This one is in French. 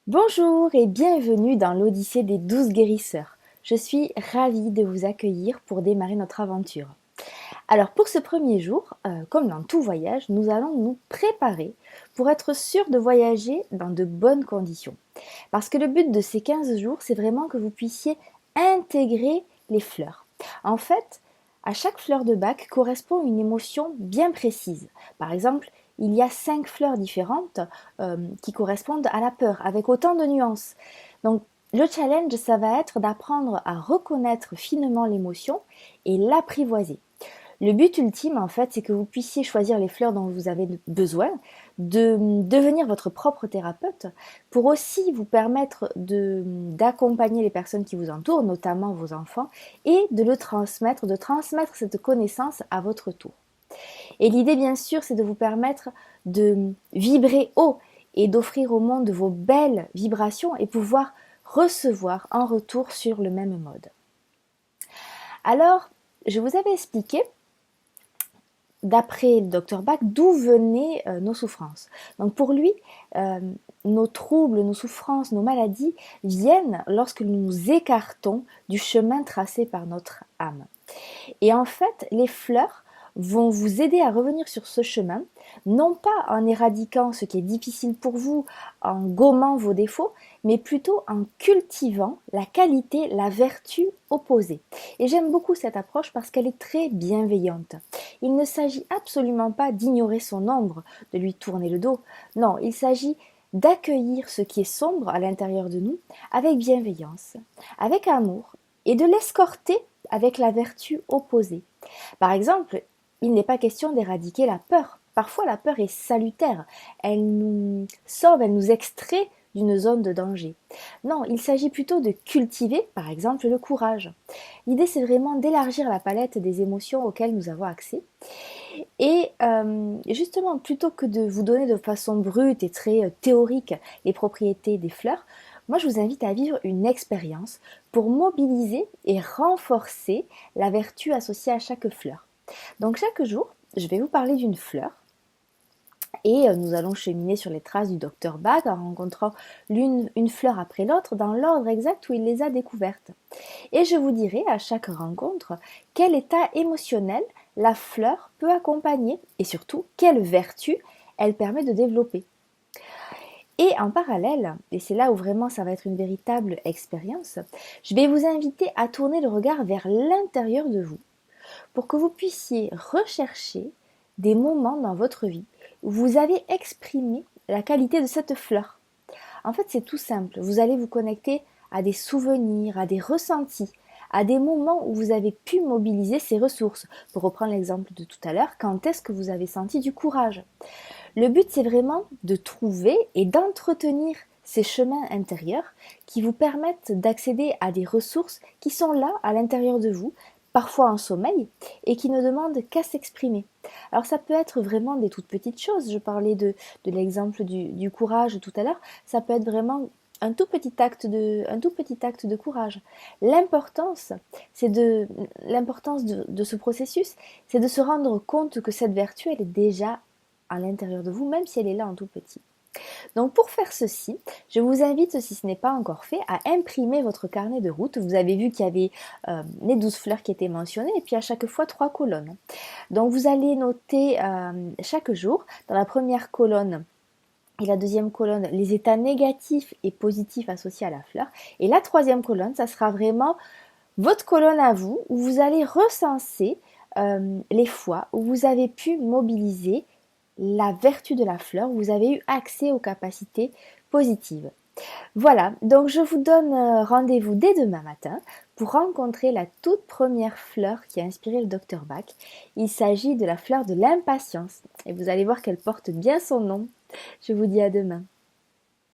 Bonjour et bienvenue dans l'Odyssée des 12 guérisseurs. Je suis ravie de vous accueillir pour démarrer notre aventure. Alors pour ce premier jour, comme dans tout voyage, nous allons nous préparer pour être sûr de voyager dans de bonnes conditions. Parce que le but de ces 15 jours, c'est vraiment que vous puissiez intégrer les fleurs. En fait, à chaque fleur de bac correspond une émotion bien précise. Par exemple, il y a 5 fleurs différentes qui correspondent à la peur, avec autant de nuances. Donc, le challenge, ça va être d'apprendre à reconnaître finement l'émotion et l'apprivoiser. Le but ultime, en fait, c'est que vous puissiez choisir les fleurs dont vous avez besoin, de devenir votre propre thérapeute, pour aussi vous permettre d'accompagner les personnes qui vous entourent, notamment vos enfants, et de transmettre cette connaissance à votre tour. Et l'idée, bien sûr, c'est de vous permettre de vibrer haut et d'offrir au monde vos belles vibrations et pouvoir recevoir en retour sur le même mode. Alors, je vous avais expliqué, d'après le docteur Bach, d'où venaient nos souffrances. Donc pour lui, nos troubles, nos souffrances, nos maladies viennent lorsque nous nous écartons du chemin tracé par notre âme. Et en fait, les fleurs vont vous aider à revenir sur ce chemin, non pas en éradiquant ce qui est difficile pour vous, en gommant vos défauts, mais plutôt en cultivant la qualité, la vertu opposée. Et j'aime beaucoup cette approche parce qu'elle est très bienveillante. Il ne s'agit absolument pas d'ignorer son ombre, de lui tourner le dos. Non, il s'agit d'accueillir ce qui est sombre à l'intérieur de nous avec bienveillance, avec amour, et de l'escorter avec la vertu opposée. Par exemple, il n'est pas question d'éradiquer la peur. Parfois, la peur est salutaire. Elle nous sauve, elle nous extrait d'une zone de danger. Non, il s'agit plutôt de cultiver, par exemple, le courage. L'idée, c'est vraiment d'élargir la palette des émotions auxquelles nous avons accès. Et justement, plutôt que de vous donner de façon brute et très théorique les propriétés des fleurs, moi, je vous invite à vivre une expérience pour mobiliser et renforcer la vertu associée à chaque fleur. Donc chaque jour, je vais vous parler d'une fleur et nous allons cheminer sur les traces du docteur Bach en rencontrant une fleur après l'autre dans l'ordre exact où il les a découvertes. Et je vous dirai à chaque rencontre quel état émotionnel la fleur peut accompagner et surtout quelle vertu elle permet de développer. Et en parallèle, et c'est là où vraiment ça va être une véritable expérience, je vais vous inviter à tourner le regard vers l'intérieur de vous pour que vous puissiez rechercher des moments dans votre vie où vous avez exprimé la qualité de cette fleur. En fait, c'est tout simple. Vous allez vous connecter à des souvenirs, à des ressentis, à des moments où vous avez pu mobiliser ces ressources. Pour reprendre l'exemple de tout à l'heure, quand est-ce que vous avez senti du courage? Le but, c'est vraiment de trouver et d'entretenir ces chemins intérieurs qui vous permettent d'accéder à des ressources qui sont là, à l'intérieur de vous, parfois en sommeil, et qui ne demandent qu'à s'exprimer. Alors ça peut être vraiment des toutes petites choses. Je parlais de l'exemple du courage tout à l'heure. Ça peut être vraiment un tout petit acte de courage. L'importance, l'importance de ce processus, c'est de se rendre compte que cette vertu, elle est déjà à l'intérieur de vous, même si elle est là en tout petit. Donc pour faire ceci, je vous invite, si ce n'est pas encore fait, à imprimer votre carnet de route. Vous avez vu qu'il y avait les 12 fleurs qui étaient mentionnées et puis à chaque fois 3 colonnes. Donc vous allez noter chaque jour dans la première colonne et la deuxième colonne les états négatifs et positifs associés à la fleur. Et la troisième colonne, ça sera vraiment votre colonne à vous où vous allez recenser les fois où vous avez pu mobiliser la vertu de la fleur, vous avez eu accès aux capacités positives. Voilà, donc je vous donne rendez-vous dès demain matin pour rencontrer la toute première fleur qui a inspiré le docteur Bach. Il s'agit de la fleur de l'impatience et vous allez voir qu'elle porte bien son nom. Je vous dis à demain.